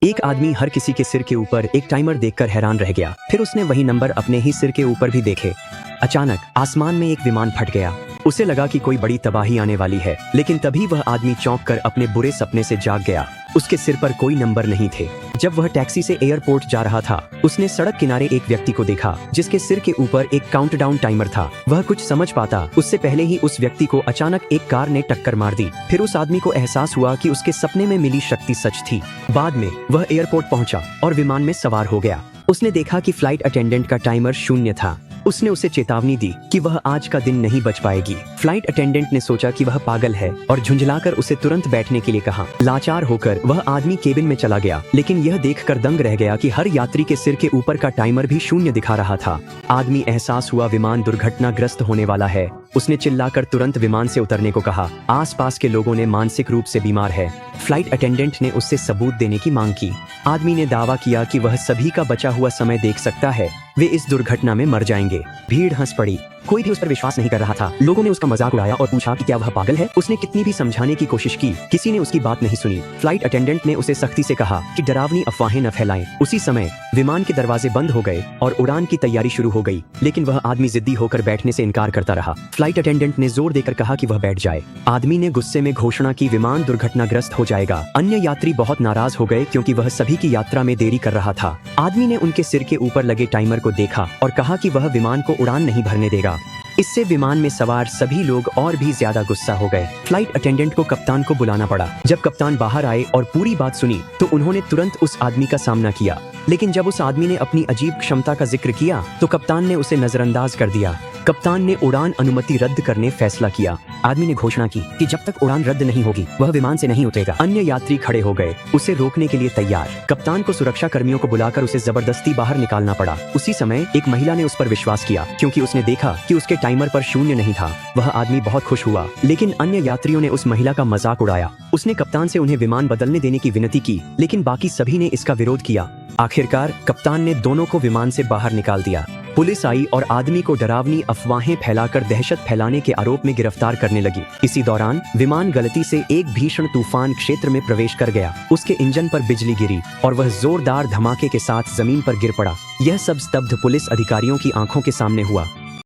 एक आदमी हर किसी के सिर के ऊपर एक टाइमर देखकर हैरान रह गया। फिर उसने वही नंबर अपने ही सिर के ऊपर भी देखे। अचानक आसमान में एक विमान फट गया। उसे लगा कि कोई बड़ी तबाही आने वाली है, लेकिन तभी वह आदमी चौंक कर अपने बुरे सपने से जाग गया। उसके सिर पर कोई नंबर नहीं थे। जब वह टैक्सी से एयरपोर्ट जा रहा था, उसने सड़क किनारे एक व्यक्ति को देखा जिसके सिर के ऊपर एक काउंटडाउन टाइमर था। वह कुछ समझ पाता उससे पहले ही उस व्यक्ति को अचानक एक कार ने टक्कर मार दी। फिर उस आदमी को एहसास हुआ कि उसके सपने में मिली शक्ति सच थी। बाद में वह एयरपोर्ट पहुंचा और विमान में सवार हो गया। उसने देखा कि फ्लाइट अटेंडेंट का टाइमर 0 था। उसने उसे चेतावनी दी कि वह आज का दिन नहीं बच पाएगी। फ्लाइट अटेंडेंट ने सोचा कि वह पागल है और झुंझलाकर उसे तुरंत बैठने के लिए कहा। लाचार होकर वह आदमी केबिन में चला गया, लेकिन यह देखकर दंग रह गया कि हर यात्री के सिर के ऊपर का टाइमर भी 0 दिखा रहा था। आदमी एहसास हुआ विमान दुर्घटनाग्रस्त होने वाला है। उसने चिल्लाकर तुरंत विमान से उतरने को कहा। आसपास के लोगों ने मानसिक रूप से बीमार है। फ्लाइट अटेंडेंट ने उससे सबूत देने की मांग की। आदमी ने दावा किया कि वह सभी का बचा हुआ समय देख सकता है। वे इस दुर्घटना में मर जाएंगे। भीड़ हंस पड़ी। कोई भी उस पर विश्वास नहीं कर रहा था। लोगों ने उसका मजाक उड़ाया और पूछा कि क्या वह पागल है। उसने कितनी भी समझाने की कोशिश की, किसी ने उसकी बात नहीं सुनी। फ्लाइट अटेंडेंट ने उसे सख्ती से कहा कि डरावनी अफवाहें न फैलाएं। उसी समय विमान के दरवाजे बंद हो गए और उड़ान की तैयारी शुरू हो गई, लेकिन वह आदमी जिद्दी होकर बैठने से इनकार करता रहा। फ्लाइट अटेंडेंट ने जोर देकर कहा कि वह बैठ जाए। आदमी ने गुस्से में घोषणा की विमान दुर्घटनाग्रस्त हो जाएगा। अन्य यात्री बहुत नाराज हो गए क्योंकि वह सभी की यात्रा में देरी कर रहा था। आदमी ने उनके सिर के ऊपर लगे टाइमर को देखा और कहा कि वह विमान को उड़ान नहीं भरने देगा। इससे विमान में सवार सभी लोग और भी ज्यादा गुस्सा हो गए। फ्लाइट अटेंडेंट को कप्तान को बुलाना पड़ा। जब कप्तान बाहर आए और पूरी बात सुनी तो उन्होंने तुरंत उस आदमी का सामना किया, लेकिन जब उस आदमी ने अपनी अजीब क्षमता का जिक्र किया तो कप्तान ने उसे नजरअंदाज कर दिया। कप्तान ने उड़ान अनुमति रद्द करने फैसला किया। आदमी ने घोषणा की कि जब तक उड़ान रद्द नहीं होगी वह विमान से नहीं उतरेगा। अन्य यात्री खड़े हो गए, उसे रोकने के लिए तैयार। कप्तान को सुरक्षा कर्मियों को बुलाकर उसे जबरदस्ती बाहर निकालना पड़ा। उसी समय एक महिला ने उस पर विश्वास किया क्योंकि उसने देखा कि उसके टाइमर पर 0 नहीं था। वह आदमी बहुत खुश हुआ, लेकिन अन्य यात्रियों ने उस महिला का मजाक उड़ाया। उसने कप्तान से उन्हें विमान बदलने देने की विनती की, लेकिन बाकी सभी ने इसका विरोध किया। आखिरकार कप्तान ने दोनों को विमान से बाहर निकाल दिया। पुलिस आई और आदमी को डरावनी अफवाहें फैलाकर दहशत फैलाने के आरोप में गिरफ्तार करने लगी। इसी दौरान विमान गलती से एक भीषण तूफान क्षेत्र में प्रवेश कर गया। उसके इंजन पर बिजली गिरी और वह जोरदार धमाके के साथ जमीन पर गिर पड़ा। यह सब स्तब्ध पुलिस अधिकारियों की आंखों के सामने हुआ।